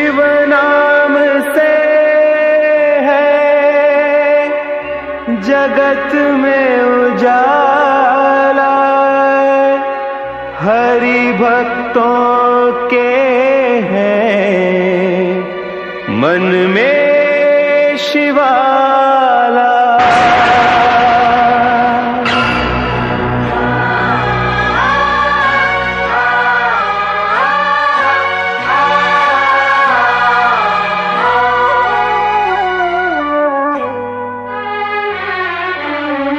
शिव नाम से है जगत में उजाला, हरि भक्तों के हैं मन में शिवाला।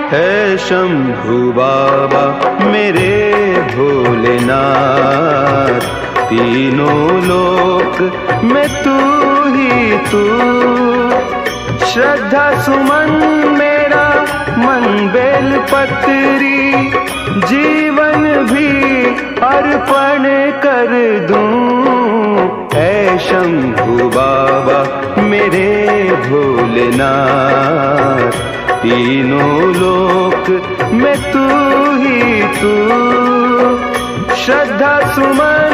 है शंभू बाबा मेरे भोलेनाथ, तीनों लोक में तू ही तू। श्रद्धा सुमन मेरा मन बेल पत्री, जीवन भी अर्पण कर दूं। है शंभू बाबा मेरे भोलेनाथ, तीनों लोक में तू ही तू। श्रद्धा सुमन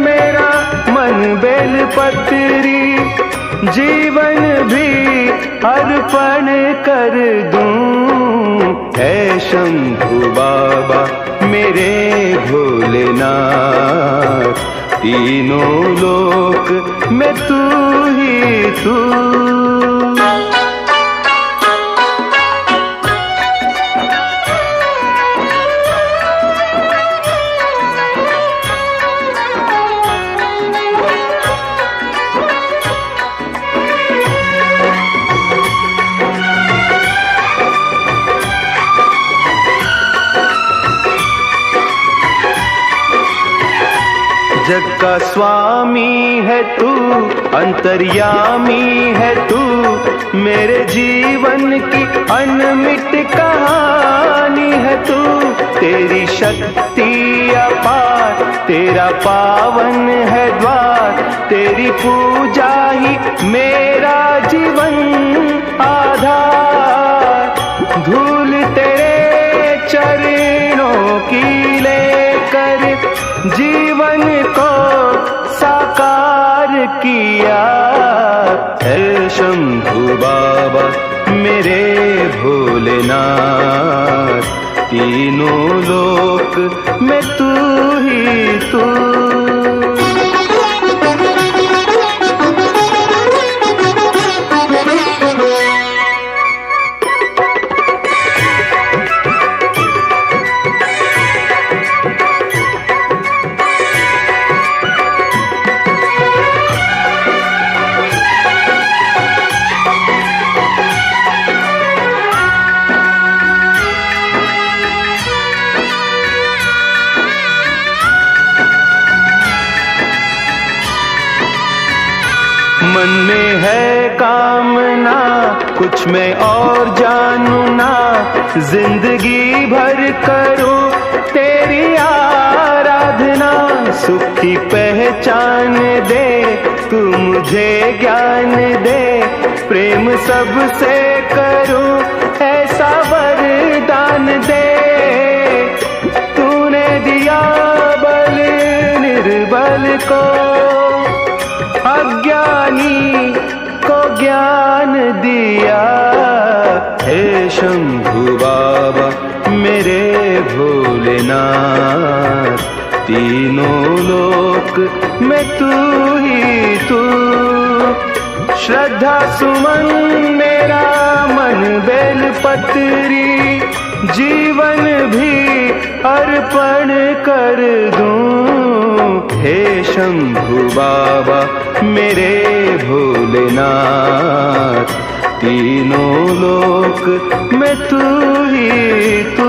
मेरा मन बेल पत्री, जीवन भी अर्पण कर दूं। है शंभू बाबा मेरे भोलेनाथ, तीनों लोक में तू ही तू। जग का स्वामी है तू, अंतर्यामी है तू, मेरे जीवन की अनमिट कहानी है तू। तेरी शक्ति अपार, तेरा पावन है द्वार, तेरी पूजा ही मेरा जीवन आधार। धूल तेरे चरणों की लेकर जीवन को साकार किया। है शंभू बाबा मेरे भोलेनाथ, तीनों लोक में तू ही तू। मन में है कामना कुछ मैं और जानू ना, जिंदगी भर करूं तेरी आराधना। सुख की पहचान दे तू मुझे ज्ञान दे, प्रेम सबसे करूं ऐसा वरदान दे। तूने दिया बल निर्बल को, अज्ञानी को ज्ञान दिया। हे शंभू बाबा मेरे भोलेनाथ, तीनों लोक में तू ही तू। श्रद्धा सुमन मेरा मन बेल पत्री, जीवन भी अर्पण कर दूं। हे शंभू बाबा मेरे भोलेनाथ, तीनों लोक में तू ही तू।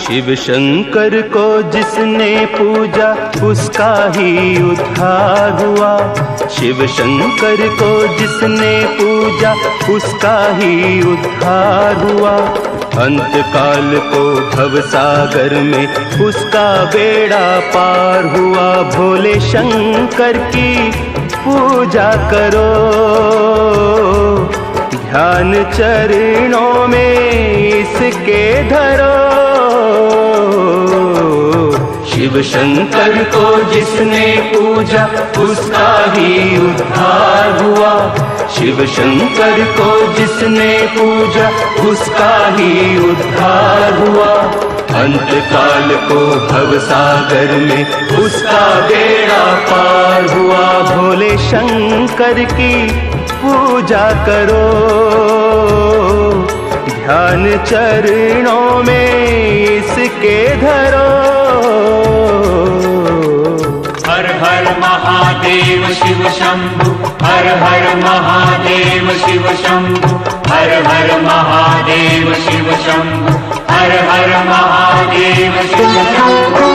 शिव शंकर को जिसने पूजा उसका ही उद्धार हुआ। शिव शंकर को जिसने पूजा उसका ही उद्धार हुआ। अंत काल को भव सागर में उसका बेड़ा पार हुआ। भोले शंकर की पूजा करो, ध्यान चरणों में इसके धरो। शिव शंकर को जिसने पूजा उसका ही उद्धार हुआ। शिव शंकर को जिसने पूजा उसका ही उद्धार हुआ। अंत काल को भव सागर में उसका बेड़ा पार हुआ। भोले शंकर की पूजा करो, ध्यान चरणों में इसके धरो। हर हर महादेव शिव शंभु, हर हर महादेव शिव शंभु, हर हर महादेव शिव शंभु, हर हर महादेव शिव शंभु।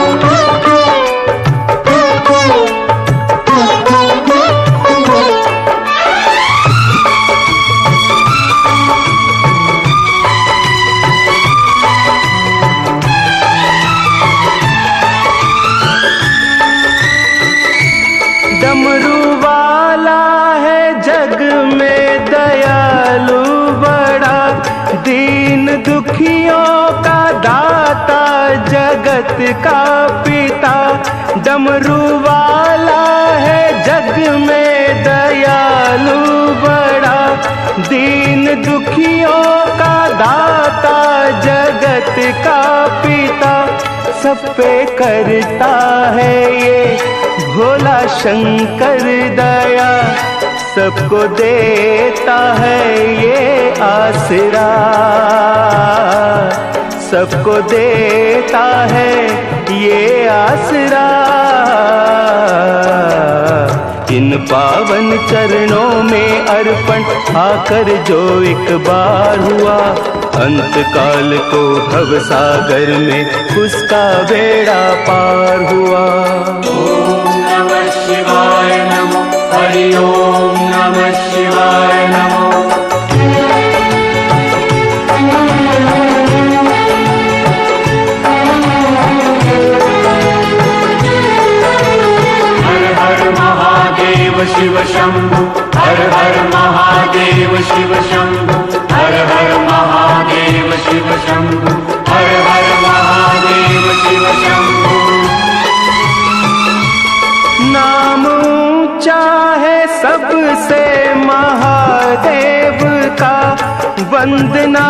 डमरू वाला है जग में दयालु बड़ा, दीन दुखियों का दाता जगत का पिता। डमरू वाला है जग में दयालु बड़ा, दीन दुखियों का दाता जगत का पिता। सब पे करता है ये भोला शंकर दया, सबको देता है ये आसरा, सबको देता है ये आसरा। इन पावन चरणों में अर्पण आकर जो एक बार हुआ। अंत काल को भव सागर में उसका बेड़ा पार हुआ। ओम नमः शिवाय नमो, हरि ओम नमः शिवाय नमो। हर हर महादेव शिव शंभु, हर हर महादेव शिव शंभु, हर हर महादेव शिव शंभु, हर हर महादेव शिव शंभु। नाम ऊंचा है सबसे महादेव का, वंदना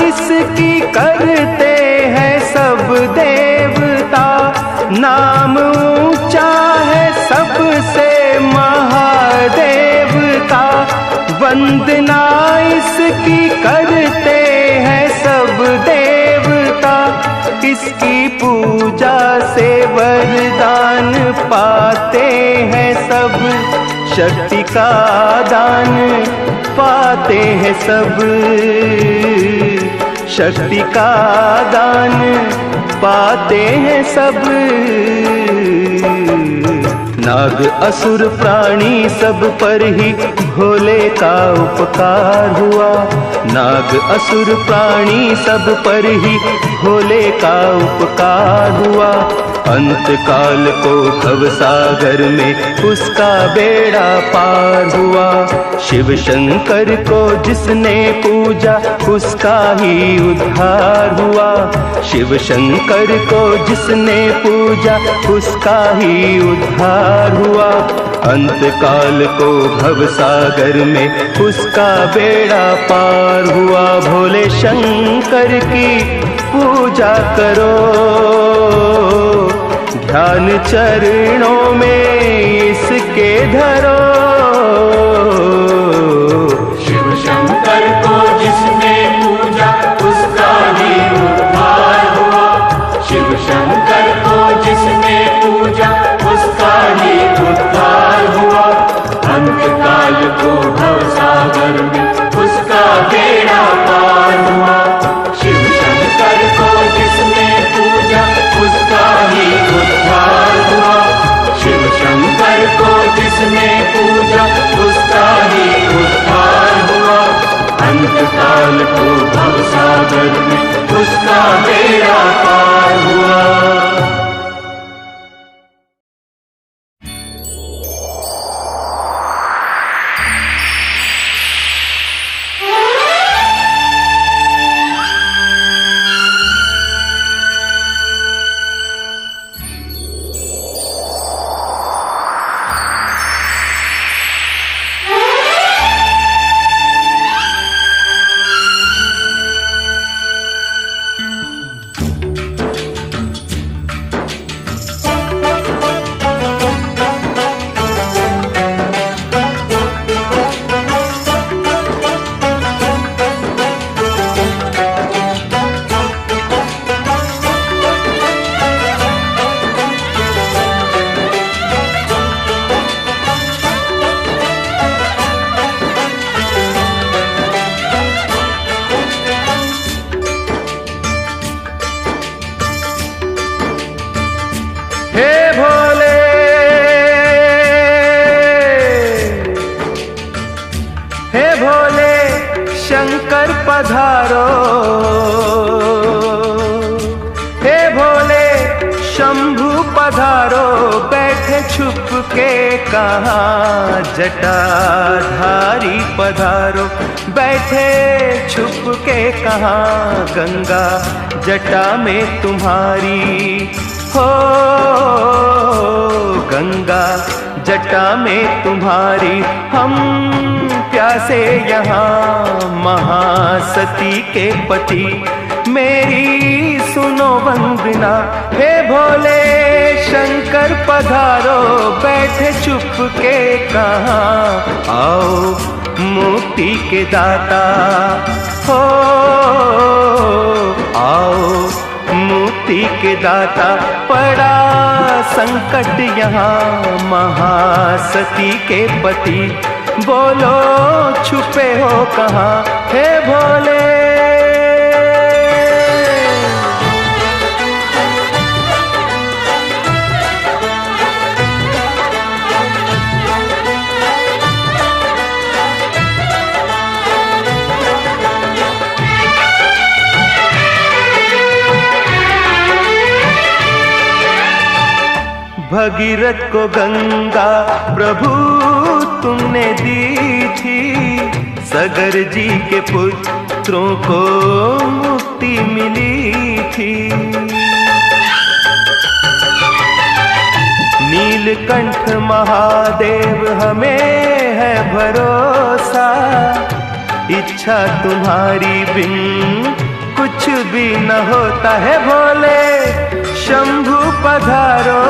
इसकी करते हैं सब देवता। नाम ऊंचा है सबसे महादेव का, वंदना इसकी करते हैं सब देवता। इसकी पूजा से वरदान पाते हैं सब, शक्ति का दान पाते हैं सब, शक्ति का दान पाते हैं सब। नाग असुर प्राणी सब पर ही भोले का उपकार हुआ। नाग असुर प्राणी सब पर ही भोले का उपकार हुआ। अंत काल को भव सागर में उसका बेड़ा पार हुआ। शिव शंकर को जिसने पूजा उसका ही उद्धार हुआ। शिव शंकर को जिसने पूजा उसका ही उद्धार हुआ। अंत काल को भव सागर में उसका बेड़ा पार हुआ। भोले शंकर की पूजा करो, ध्यान चरणों में इसके धरो। शिव शंकर को जिसने पूजा उसका ही उद्धार हुआ। शिव शंकर को जिसने पूजा उसका ही उद्धार हुआ। अंत काल को भव सागर में उसका बेड़ा पार हुआ। शिव शंकर को जिसने पूजा सागर में उसका बेड़ा पार हुआ। शंकर पधारो, हे भोले शंभु पधारो, बैठे छुप के कहाँ जटाधारी पधारो, बैठे छुप के कहाँ गंगा जटा में तुम्हारी हो, गंगा जटा में तुम्हारी। हम प्यासे यहाँ महासती के पति, मेरी सुनो वंदना, हे भोले शंकर पधारो, बैठे चुप के कहाँ, आओ मुक्ति के दाता हो, आओ मुक्ति के दाता। पड़ा संकट यहाँ महासती के पति, बोलो छुपे हो कहाँ, हे भोले। भगीरथ को गंगा प्रभु तुमने दी थी, सगर जी के पुत्रों को मुक्ति मिली थी। नीलकंठ महादेव हमें है भरोसा, इच्छा तुम्हारी बिन कुछ भी न होता है। भोले शंभु पधारो,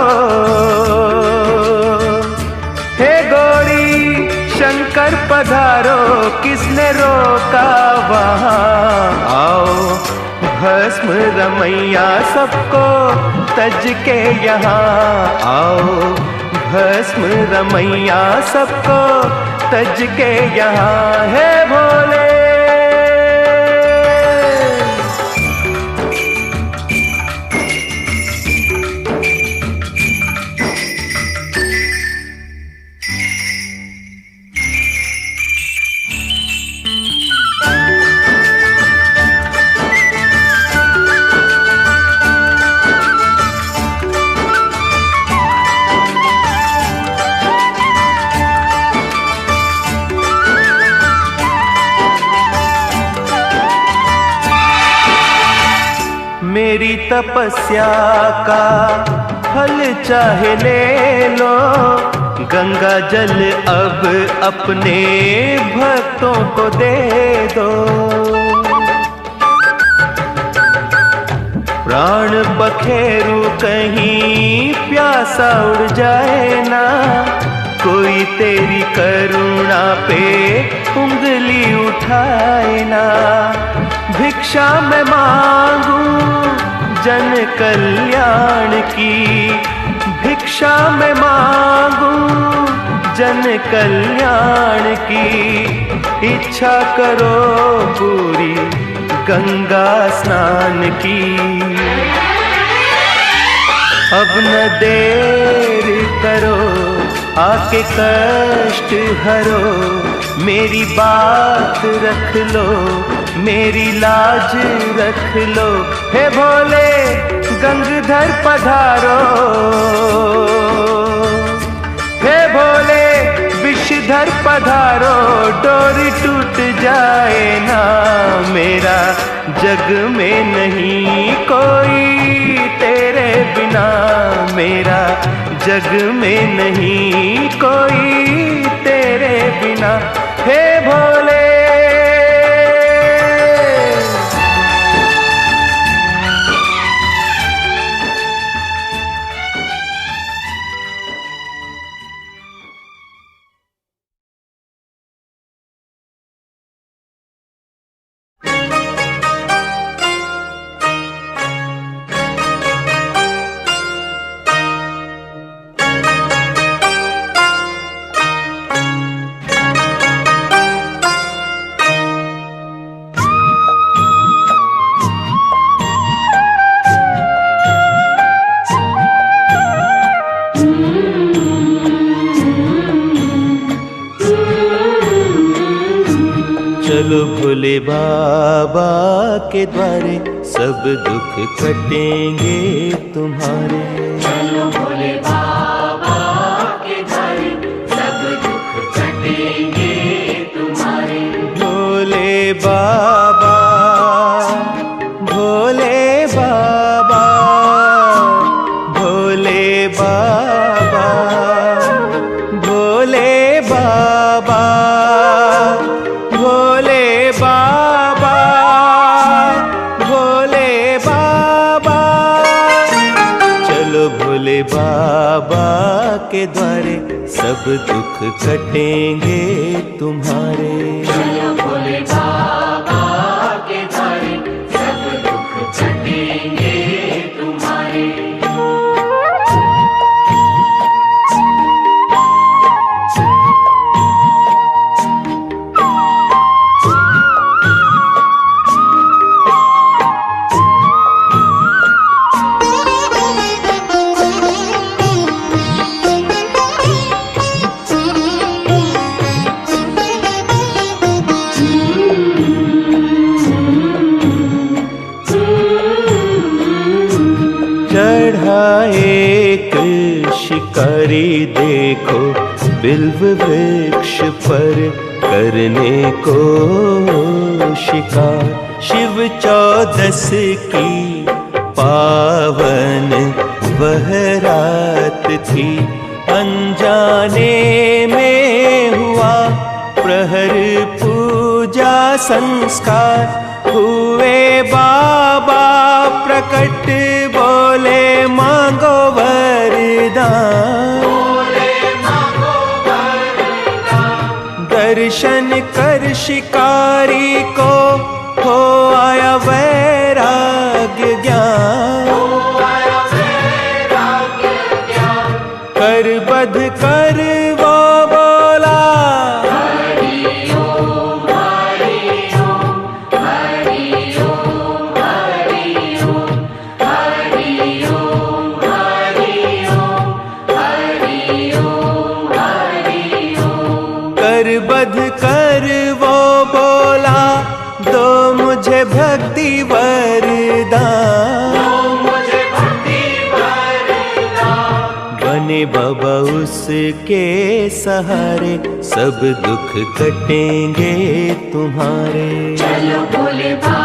हे गौरी शंकर पधारो, किसने रोका वहाँ, आओ भस्म रमैया सबको तज के यहाँ, आओ भस्म रमैया सबको तज के यहाँ, हे भोले। मेरी तपस्या का फल चाहे ले लो, गंगा जल अब अपने भक्तों को दे दो। प्राण बखेरू कहीं प्यासा उड़ जाए ना, कोई तेरी करुणा पे उंगली उठाए ना। भिक्षा मैं मांगूं जन कल्याण की, भिक्षा मैं मांगूं जन कल्याण की। इच्छा करो पूरी गंगा स्नान की, अब न देर करो आके कष्ट हरो, मेरी बात रख लो मेरी लाज रख लो। हे भोले गंगधर पधारो, हे भोले विषधर पधारो। डोरी टूट जाए ना मेरा, जग में नहीं कोई तेरे बिना। मेरा जग में नहीं कोई तेरे बिना। हे भोले चलो भोले बाबा के द्वारे, सब दुख कटेंगे तुम्हारे। चलो भोले बाबा के द्वारे, सब दुख कटेंगे तुम्हारे। भोले बाबा, भोले बाबा, भोले बाबा, भोले बाबा, भोले बाबा, भोले बाबा। चलो भोले बाबा के द्वारे, सब दुख कटेंगे तुम्हारे। चलो भोले बाबा के द्वारे, सब दुख कटेंगे तुम्हारे। चढ़ा एक शिकारी देखो, बिल्व वृक्ष पर करने को शिकार। शिव 14 की पावन वह रात थी, अनजाने में हुआ प्रहर पूजा संस्कार। हुए बाबा प्रकट, बोले मांगो वरदान। दर्शन कर शिकारी को हो आया वैराग्य ज्ञान। कर बध कर वो बोला, कर बध कर वो बोला, दो मुझे भक्ति वरदान। बने बाबा उसके सहारे, सब दुख कटेंगे तुम्हारे। चलो भोले बाबा